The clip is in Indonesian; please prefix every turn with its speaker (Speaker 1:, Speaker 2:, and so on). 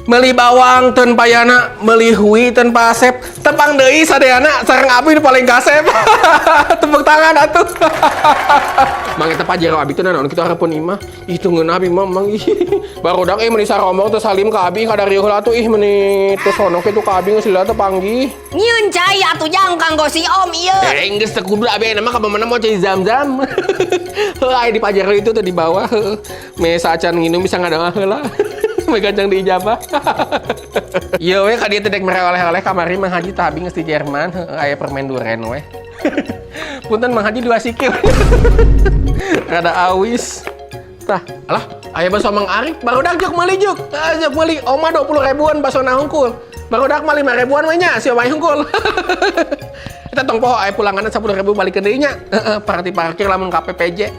Speaker 1: Meli bawang ten payana, meli hui ten pasep, tepang deui sadeana sareng abi nu paling kasep. Tepuk tangan atuh. Mang eta pajero abi teh naon kitu hareupeun imah. Ih tunggueun abi mah mang ih. Barudak meuni saromong teh salim ka abi kadari heula atuh ih meuni teu sono kitu ka abi geus lila teh panggih.
Speaker 2: Nyieun cai atuh jang kanggo si Om ieu.
Speaker 1: Geus teu kudu abi mah ka mana mau cai zam-zam. Heuh di pajero itu tuh di bawah heuh. Me sacan nginum bisa ngadangan heula. Megancang di ijabah. Iya we ka dieu teh dek mere oleh-oleh kamari Mang Haji tabi geus di Jerman, aya permen duren we. Punten Mang Haji 2 sikil. Rada awis. Tah, alah aya bakso Mang Arif, barudak jok meuli juk. Jok meuli oma 20 ribuan bakso na hungkul. Barudak mah 5 ribuan we nya, si omai hungkul. Kita tong poho aya pulangan 10 ribu balik ke deui nya. Parti parkir lamun KPPJ.